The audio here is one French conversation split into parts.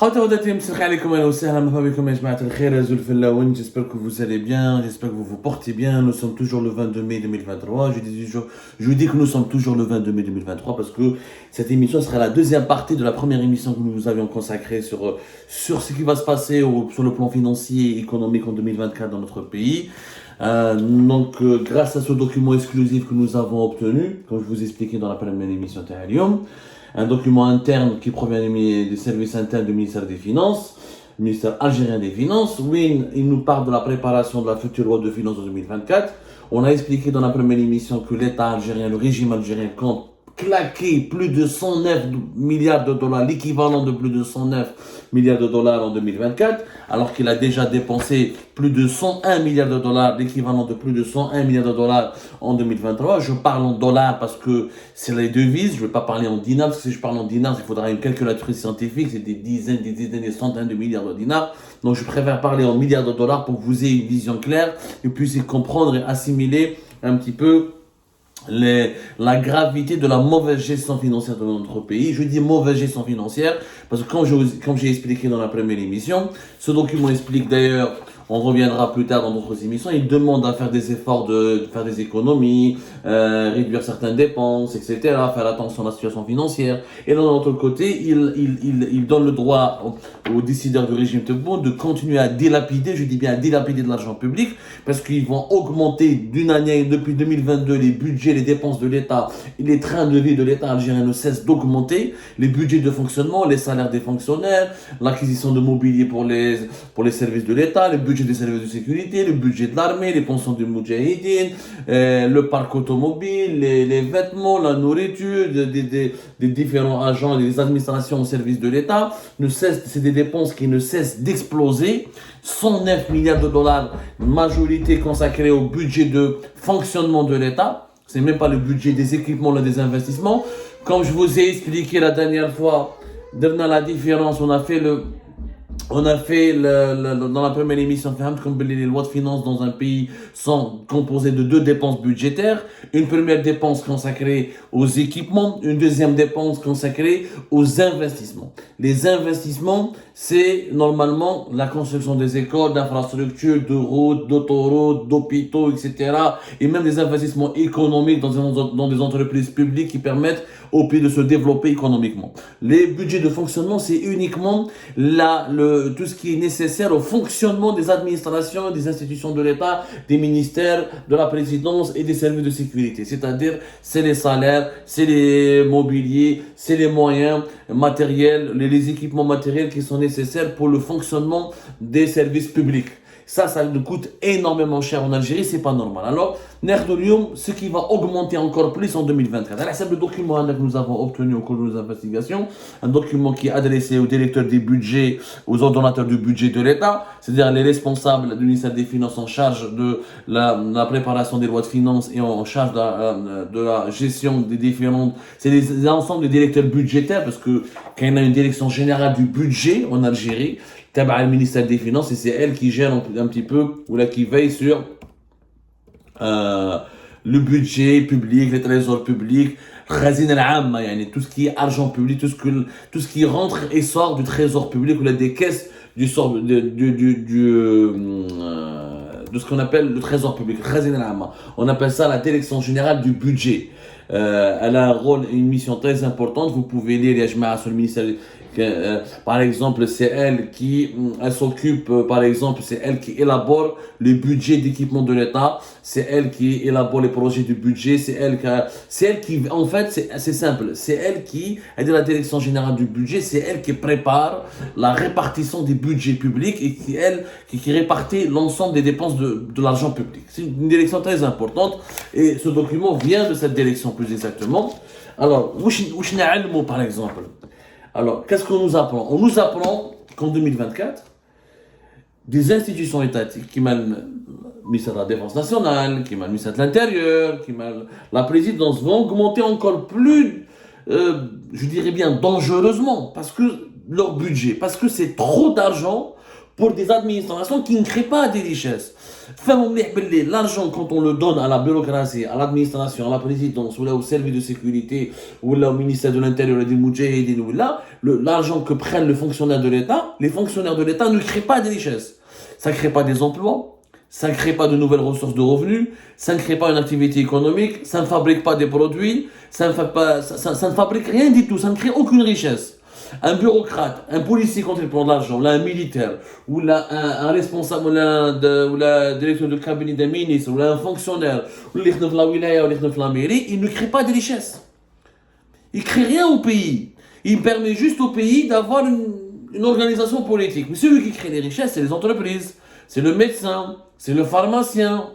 J'espère que vous allez bien, j'espère que vous vous portez bien. Nous sommes toujours le 22 mai 2023. Je dis que nous sommes toujours le 22 mai 2023 parce que cette émission sera la deuxième partie de la première émission que nous vous avions consacrée sur ce qui va se passer sur le plan financier et économique en 2024 dans notre pays. Grâce à ce document exclusif que nous avons obtenu, comme je vous ai expliqué dans la première émission Tahalium, un document interne qui provient des services internes du ministère des Finances, le ministère algérien des Finances, où il nous parle de la préparation de la future loi de finances en 2024. On a expliqué dans la première émission que l'État algérien, le régime algérien compte claquer plus de 109 milliards de dollars, l'équivalent de plus de 109 milliards de dollars en 2024, alors qu'il a déjà dépensé plus de 101 milliards de dollars, l'équivalent de plus de 101 milliards de dollars en 2023. Je parle en dollars parce que c'est les devises, je ne vais pas parler en dinars, parce que si je parle en dinars, il faudra une calculatrice scientifique, c'est des dizaines, des centaines de milliards de dinars. Donc je préfère parler en milliards de dollars pour que vous ayez une vision claire et puissiez comprendre et assimiler un petit peu la gravité de la mauvaise gestion financière de notre pays. Je dis mauvaise gestion financière parce que comme j'ai expliqué dans la première émission, ce document explique d'ailleurs, on reviendra plus tard dans d'autres émissions, il demande à faire des efforts de faire des économies, réduire certaines dépenses, etc., faire attention à la situation financière. Et d'un autre côté, il donne le droit aux décideurs du régime Tebboune de continuer à dilapider, je dis bien à dilapider de l'argent public, parce qu'ils vont augmenter d'une année, depuis 2022, les budgets, les dépenses de l'État, et les trains de vie de l'État algérien ne cessent d'augmenter, les budgets de fonctionnement, les salaires des fonctionnaires, l'acquisition de mobilier pour les services de l'État, les budgets des services de sécurité, le budget de l'armée, les pensions du Moudjahidine, le parc automobile, les vêtements, la nourriture des différents agents et des administrations au service de l'État. C'est des dépenses qui ne cessent d'exploser. 109 milliards de dollars, majorité consacrée au budget de fonctionnement de l'État. C'est même pas le budget des équipements, là, des investissements. Comme je vous ai expliqué la dernière fois, dans la différence, on a fait dans la première émission, les lois de finances dans un pays sont composées de deux dépenses budgétaires. Une première dépense consacrée aux équipements, une deuxième dépense consacrée aux investissements. Les investissements, c'est normalement la construction des écoles, d'infrastructures, de routes, d'autoroutes, d'hôpitaux, etc. Et même des investissements économiques dans des entreprises publiques qui permettent au pays de se développer économiquement. Les budgets de fonctionnement, c'est uniquement tout ce qui est nécessaire au fonctionnement des administrations, des institutions de l'État, des ministères, de la présidence et des services de sécurité. C'est-à-dire, c'est les salaires, c'est les mobiliers, c'est les moyens matériels, les équipements matériels qui sont nécessaires pour le fonctionnement des services publics. Ça nous coûte énormément cher en Algérie, c'est pas normal. Alors, Nerdolium, ce qui va augmenter encore plus en 2024. Alors, c'est le document que nous avons obtenu au cours de nos investigations, un document qui est adressé aux directeurs des budgets, aux ordonnateurs du budget de l'État, c'est-à-dire les responsables du ministère des Finances en charge de la préparation des lois de finances et en charge de la gestion des différentes... C'est l'ensemble des directeurs budgétaires, parce que quand il y a une direction générale du budget en Algérie, le ministère des Finances, et c'est elle qui gère un petit peu, ou là qui veille sur le budget public, les trésors publics, tout ce qui est argent public, tout ce qui rentre et sort du trésor public, ou là des caisses de ce qu'on appelle le trésor public. On appelle ça la direction générale du budget. Elle a un rôle et une mission très importante. Vous pouvez lire Yajma sur le ministère. Par exemple, c'est elle qui s'occupe, par exemple, c'est elle qui élabore le budget d'équipement de l'État, c'est elle qui élabore les projets du budget, c'est elle qui, en fait, c'est simple, c'est elle qui, elle est la direction générale du budget, c'est elle qui prépare la répartition des budgets publics et qui répartit l'ensemble des dépenses de l'argent public. C'est une direction très importante et ce document vient de cette direction plus exactement. Alors, par exemple. Alors, qu'est-ce qu'on nous apprend? On nous apprend qu'en 2024, des institutions étatiques, qui mènent le ministère de la Défense nationale, qui mènent le ministère de l'Intérieur, qui mènent la présidence, vont augmenter encore plus, je dirais bien dangereusement, parce que leur budget, parce que c'est trop d'argent pour des administrations qui ne créent pas des richesses. L'argent, quand on le donne à la bureaucratie, à l'administration, à la présidence, ou là au service de sécurité, ou là au ministère de l'Intérieur, des Moudjahidines, ou là, l'argent que prennent les fonctionnaires de l'État ne créent pas des richesses. Ça ne crée pas des emplois, ça ne crée pas de nouvelles ressources de revenus, ça ne crée pas une activité économique, ça ne fabrique pas des produits, ça ne fabrique rien du tout, ça ne crée aucune richesse. Un bureaucrate, un policier quand il prend de l'argent, là un militaire, ou là un responsable, ou la directeur de cabinet d'un ministre, ou là un fonctionnaire, ou la wilaya, ou la mairie, il ne crée pas de richesse. Il ne crée rien au pays. Il permet juste au pays d'avoir une organisation politique. Mais celui qui crée les richesses, c'est les entreprises, c'est le médecin, c'est le pharmacien,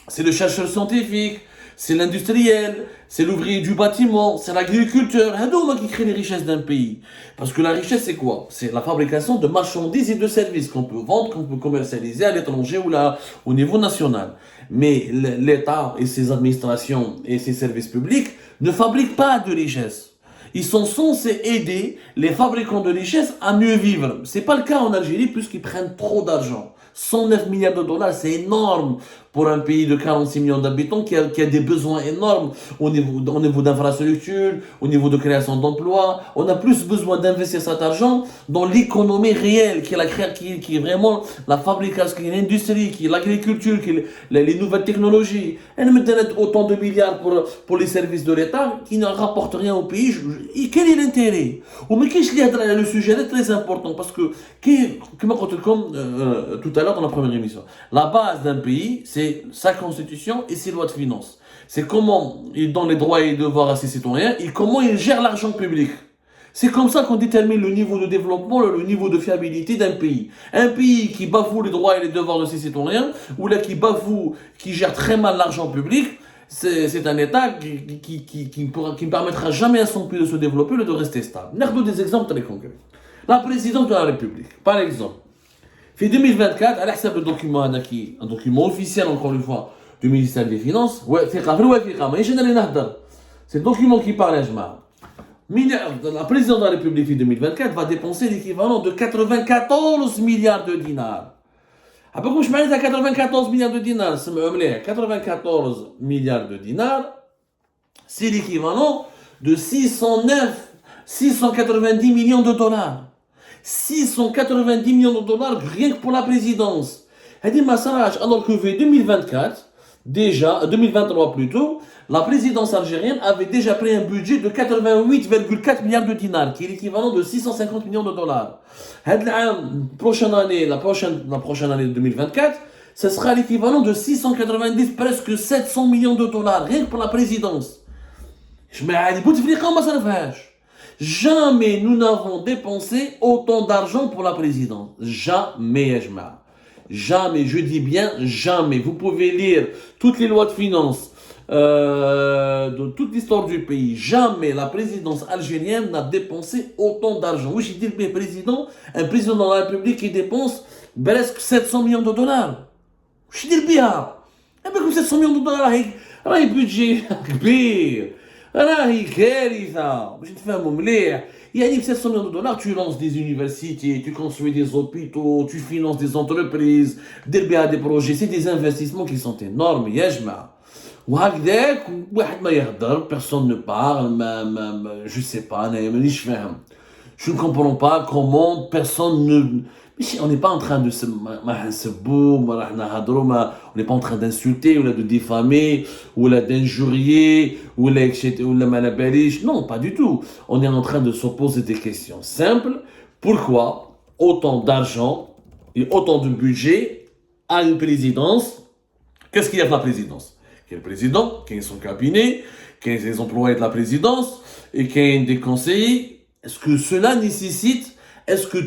c'est le chercheur scientifique, c'est l'industriel, c'est l'ouvrier du bâtiment, c'est l'agriculteur. C'est eux qui créent les richesses d'un pays. Parce que la richesse, c'est quoi? C'est la fabrication de marchandises et de services qu'on peut vendre, qu'on peut commercialiser à l'étranger ou là, au niveau national. Mais l'État et ses administrations et ses services publics ne fabriquent pas de richesses. Ils sont censés aider les fabricants de richesses à mieux vivre. C'est pas le cas en Algérie puisqu'ils prennent trop d'argent. 109 milliards de dollars, c'est énorme pour un pays de 46 millions d'habitants qui a des besoins énormes au niveau d'infrastructures, au niveau de création d'emplois. On a plus besoin d'investir cet argent dans l'économie réelle, qui est vraiment la fabrication, qui est l'industrie, qui est l'agriculture, qui est les nouvelles technologies. Elle me donne autant de milliards pour les services de l'État qui ne rapportent rien au pays. Quel est l'intérêt? Mais qu'est-ce qu'il y a le sujet est très important parce que, comme tout à l'heure dans la première émission, la base d'un pays, c'est sa constitution et ses lois de finances. C'est comment il donne les droits et les devoirs à ses citoyens et comment il gère l'argent public. C'est comme ça qu'on détermine le niveau de développement, le niveau de fiabilité d'un pays. Un pays qui bafoue les droits et les devoirs de ses citoyens, ou là qui gère très mal l'argent public, c'est un État qui ne permettra jamais à son pays de se développer ou de rester stable. Nous avons des exemples très concrets. La présidente de la République, par exemple, في 2024 على حسب الدوكيومون هذاك un document officiel encore une fois du ministère des Finances ثقة في الوثيقة ماشي انا اللي نهضر c'est le document qui parle يا جماعة la présidente de la République en 2024 va dépenser l'équivalent de 94 milliards de dinars. عباكم واش معناتها 94 milliards de dinars سمعوا مليح 94 milliards de dinars c'est l'équivalent de 690 millions de dollars. 690 millions de dollars rien que pour la présidence. Alors que en 2024, déjà, 2023 plutôt, la présidence algérienne avait déjà pris un budget de 88,4 milliards de dinars, qui est l'équivalent de 650 millions de dollars. La prochaine année 2024, ce sera l'équivalent de 690, presque 700 millions de dollars, rien que pour la présidence. Jamais nous n'avons dépensé autant d'argent pour la présidence. Jamais, Ejma. Jamais, je dis bien jamais. Vous pouvez lire toutes les lois de finances de toute l'histoire du pays. Jamais la présidence algérienne n'a dépensé autant d'argent. Oui, je dis le président, un président de la République qui dépense presque 700 millions de dollars. Je dis bien. Et bien, 700 millions de dollars, un budget كبير. راهي كارثة باش نتفاهموا مليح يعني ب 700 millions de dollars tu lances des universités, tu construis des hôpitaux, tu finances des entreprises, دير بها des projets, c'est des investissements qui sont énormes يا جماعة وهكذاك واحد ما يهضر personne ne parle je sais pas انا مانيش فاهم je ne comprends pas comment personne ne on n'est pas en train de on n'est pas en train d'insulter ou de diffamer ou d'injurier ou non, pas du tout. On est en train de se poser des questions simples. Pourquoi autant d'argent et autant de budget à une présidence? Qu'est-ce qu'il y a de la présidence? Qui est le président, qui est son cabinet, qui est les employés de la présidence et qui est des conseillers. Est-ce que cela nécessite Est-ce que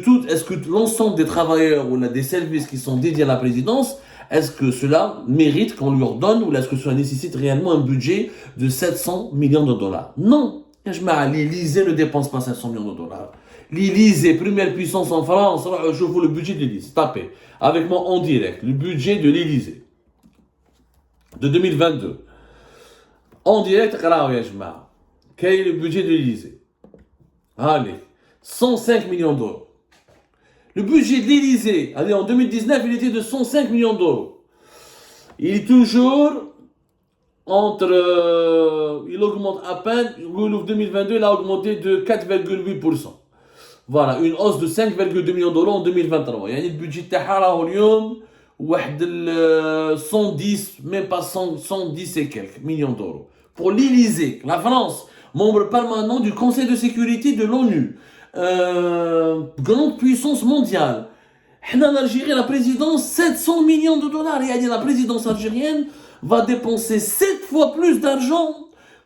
l'ensemble des travailleurs ou des services qui sont dédiés à la présidence, est-ce que cela mérite qu'on lui ordonne ou est-ce que cela nécessite réellement un budget de 700 millions de dollars? Non. L'Élysée ne dépense pas 500 millions de dollars. L'Élysée, première puissance en France, je vous le budget de l'Élysée. Tapez. Avec moi en direct. Le budget de l'Élysée. De 2022. En direct, quel est le budget de l'Élysée? Allez. 105 millions d'euros. Le budget de l'Élysée, allez, en 2019, il était de 105 millions d'euros. Il est toujours il augmente à peine, en 2022, il a augmenté de 4,8%. Voilà, une hausse de 5,2 millions d'euros en 2023. Il y a le budget de 110, même pas 110 et quelques millions d'euros. Pour l'Élysée, la France, membre permanent du Conseil de sécurité de l'ONU, grande puissance mondiale. En Algérie, la présidence, 700 millions de dollars. Et la présidence algérienne va dépenser 7 fois plus d'argent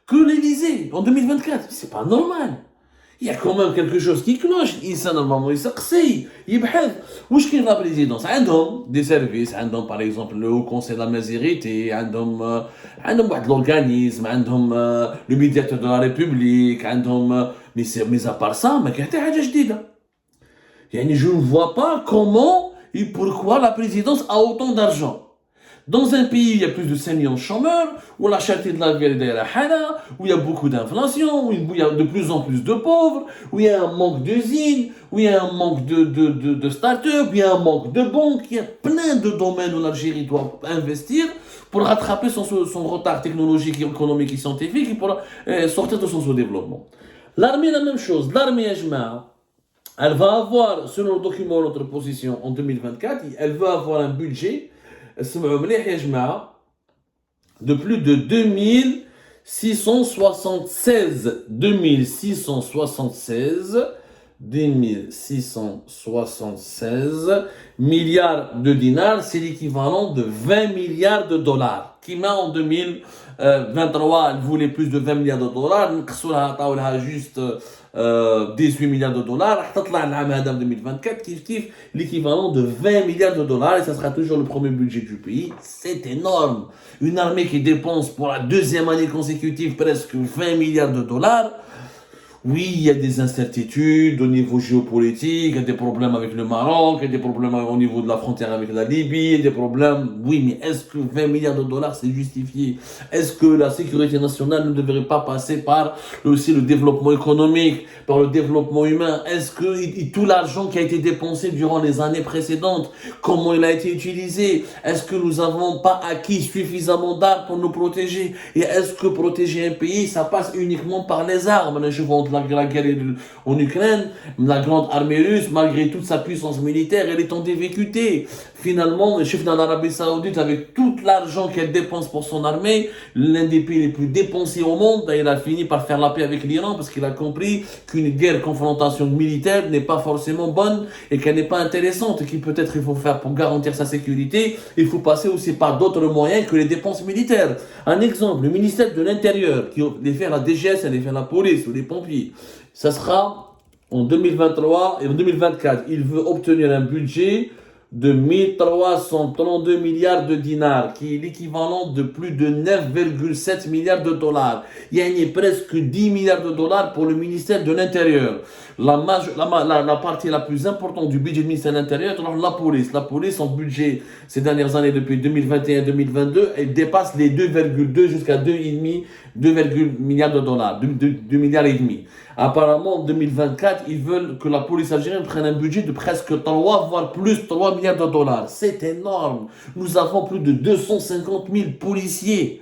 que l'Élysée en 2024. C'est pas normal. Il y a quand même quelque chose qui cloche. الانسان normalement يسقسي يبحث واش كاين لا بريزيدونس عندهم دي سيرفيس عندهم par exemple le haut conseil de la minorité عندهم واحد l'organisme عندهم le médiateur de la République عندهم mais à part ça ما كاين حتى حاجه جديده. يعني je ne vois pas comment et pourquoi la présidence a autant d'argent. Dans un pays, il y a plus de 5 millions de chômeurs, où la cherté de la vie est derrière la où il y a beaucoup d'inflation, où il y a de plus en plus de pauvres, où il y a un manque d'usines, où il y a un manque de start-up, où il y a un manque de banques, il y a plein de domaines où l'Algérie doit investir pour rattraper son retard technologique, économique et scientifique et pour sortir de son sous-développement. L'armée, la même chose. L'armée, elle va avoir, selon le document, notre position en 2024, elle va avoir un budget de plus de 2676 milliards de dinars, c'est l'équivalent de 20 milliards de dollars. Qui m'a en 2023, elle voulait plus de 20 milliards de dollars, juste 18 milliards de dollars, en 2024, l'équivalent de 20 milliards de dollars, et ça sera toujours le premier budget du pays. C'est énorme. Une armée qui dépense pour la deuxième année consécutive presque 20 milliards de dollars. Oui, il y a des incertitudes au niveau géopolitique, il y a des problèmes avec le Maroc, il y a des problèmes au niveau de la frontière avec la Libye, il y a des problèmes. Oui, mais est-ce que 20 milliards de dollars c'est justifié? Est-ce que la sécurité nationale ne devrait pas passer par aussi le développement économique, par le développement humain? Est-ce que tout l'argent qui a été dépensé durant les années précédentes, comment il a été utilisé? Est-ce que nous n'avons pas acquis suffisamment d'armes pour nous protéger? Et est-ce que protéger un pays, ça passe uniquement par les armes? Je vois la guerre en Ukraine, la grande armée russe, malgré toute sa puissance militaire, elle est en difficulté. Finalement, le chef de l'Arabie Saoudite, avec tout l'argent qu'elle dépense pour son armée, l'un des pays les plus dépensés au monde, il a fini par faire la paix avec l'Iran parce qu'il a compris qu'une guerre confrontation militaire n'est pas forcément bonne et qu'elle n'est pas intéressante et qu'il peut-être il faut faire pour garantir sa sécurité, il faut passer aussi par d'autres moyens que les dépenses militaires. Un exemple, le ministère de l'Intérieur, qui les fait la DGS, les fait la police ou les pompiers, ça sera en 2023 et en 2024, il veut obtenir un budget de 1332 milliards de dinars, qui est l'équivalent de plus de 9,7 milliards de dollars. Il y a presque 10 milliards de dollars pour le ministère de l'Intérieur. La partie la plus importante du budget du ministère de l'Intérieur, c'est la police. La police, son budget, ces dernières années, depuis 2021-2022, elle dépasse les 2,2 jusqu'à 2,5 milliards de dollars, 2 milliards et demi. Apparemment, en 2024, ils veulent que la police algérienne prenne un budget de presque 3, voire plus 3 milliards de dollars. C'est énorme. Nous avons plus de 250 000 policiers.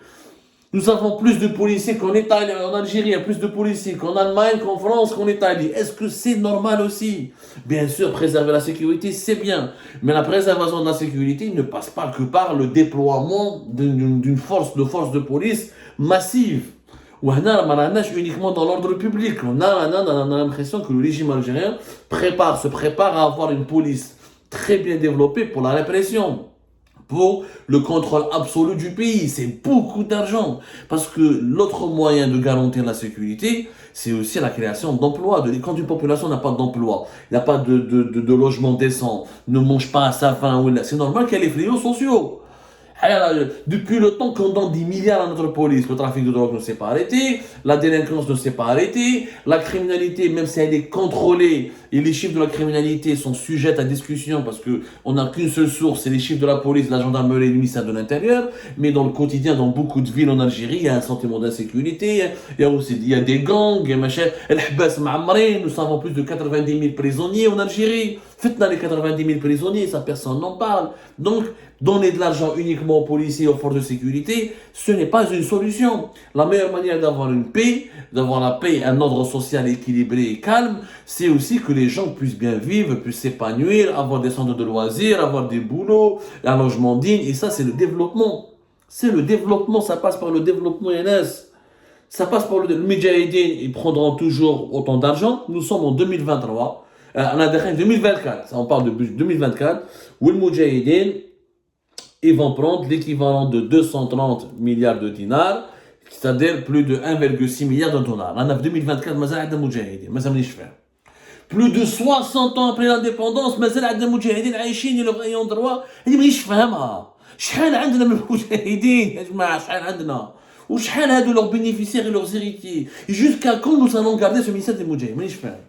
Nous avons plus de policiers qu'en Italie, en Algérie, il y a plus de policiers qu'en Allemagne, qu'en France, qu'en Italie. Est-ce que c'est normal aussi? Bien sûr, préserver la sécurité, c'est bien. Mais la préservation de la sécurité ne passe pas que par le déploiement d'une force de police massive. Ou uniquement dans l'ordre public. On a l'impression que le régime algérien se prépare à avoir une police très bien développée pour la répression, pour le contrôle absolu du pays. C'est beaucoup d'argent. Parce que l'autre moyen de garantir la sécurité, c'est aussi la création d'emplois. Quand une population n'a pas d'emploi, il n'y a pas de logement décent, ne mange pas à sa faim, c'est normal qu'il y ait les fléaux sociaux. Depuis le temps qu'on donne des milliards à notre police, le trafic de drogue ne s'est pas arrêté, la délinquance ne s'est pas arrêtée, la criminalité, même si elle est contrôlée, et les chiffres de la criminalité sont sujets à discussion parce qu'on n'a qu'une seule source, c'est les chiffres de la police, de la gendarmerie et du ministère de l'Intérieur, mais dans le quotidien, dans beaucoup de villes en Algérie, il y a un sentiment d'insécurité, il y a des gangs, nous savons plus de 90 000 prisonniers en Algérie. Faites-nous les 90 000 prisonniers, ça personne n'en parle. Donc, donner de l'argent uniquement aux policiers et aux forces de sécurité, ce n'est pas une solution. La meilleure manière d'avoir une paix, d'avoir la paix, un ordre social équilibré et calme, c'est aussi que les gens puissent bien vivre, puissent s'épanouir, avoir des centres de loisirs, avoir des boulots, un logement digne, et ça c'est le développement. C'est le développement, ça passe par le développement NS. Ça passe par le Mujahideen, ils prendront toujours autant d'argent. Nous sommes en 2023, on a 2024, on parle de 2024, où le Mujahideen, ils vont prendre l'équivalent de 230 milliards de dinars, c'est-à-dire plus de 1,6 milliard de dollars. On a 2024, mazal de Mujahideen, mazal m'nich faire. Plus de 60 ans après l'indépendance, mazal de Mujahideen, عايشين le rayon droit, اللي مانيش فاهمها. شحال عندنا من المجاهدين يا جماعه شحال عندنا وشحال هادو leurs bénéficiaires et leurs héritiers jusqu'à quand nous allons garder ce ministère des Moudjahidines مانيش فاهم.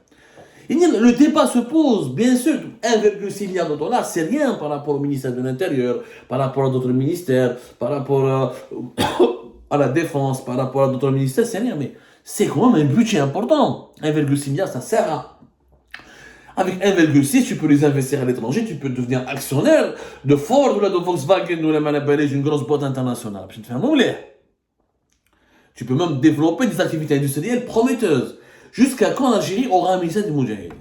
Le débat se pose, bien sûr, 1,6 milliard de dollars, c'est rien par rapport au ministère de l'Intérieur, par rapport à d'autres ministères, par rapport à la défense, par rapport à d'autres ministères, c'est rien, mais c'est quand même un budget important. 1,6 milliard, ça sert à... Avec 1,6, tu peux les investir à l'étranger, tu peux devenir actionnaire de Ford ou de Volkswagen ou une grosse boîte internationale. Tu peux même développer des activités industrielles prometteuses. Jusqu'à quand l'Algérie aura un ministère des Moudjahidines?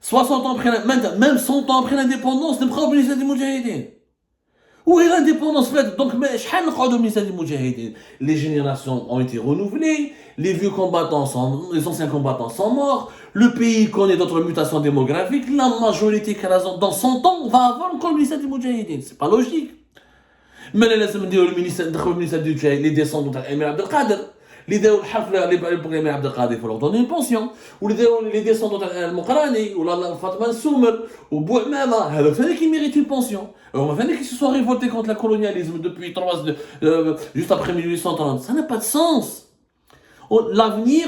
60 ans après, même 100 ans après l'indépendance, n'est pas au ministère des Moudjahidines. Où est l'indépendance faite? Donc, au ministère des Moudjahidines. Les générations ont été renouvelées, les vieux combattants les anciens combattants sont morts, le pays connaît d'autres mutations démographiques, la majorité dans 100 ans, on va avoir encore le ministère des Moudjahidines. C'est pas logique. Mais le ministère du Tchèque, les descendants d'Emir Abdelkader, les pour Emir Abdelkader, il faut leur donner une pension. Ou les descendants d'Al-Mokrani, ou Fatma Soumer, ou Bouhmama, il fallait qu'ils méritent une pension. On va qu'ils se soient révoltés contre le colonialisme depuis juste après 1830. Ça n'a pas de sens. L'avenir,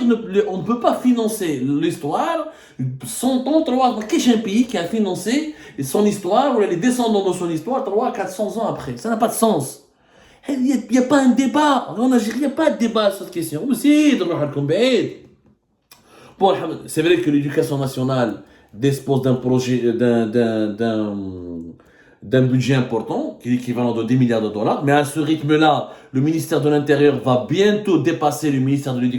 on ne peut pas financer l'histoire 100 ans, 3 qu'est-ce un pays qui a financé son histoire, ou les descendants de son histoire 300 à 400 ans après. Ça n'a pas de sens. Il n'y a pas un débat. En Algérie, il n'y a pas de débat sur cette question. Bon, c'est vrai que l'éducation nationale dispose d'un projet, d'un budget important, qui est l'équivalent de 10 milliards de dollars, mais à ce rythme-là, le ministère de l'Intérieur va bientôt dépasser le ministère de l'Éducation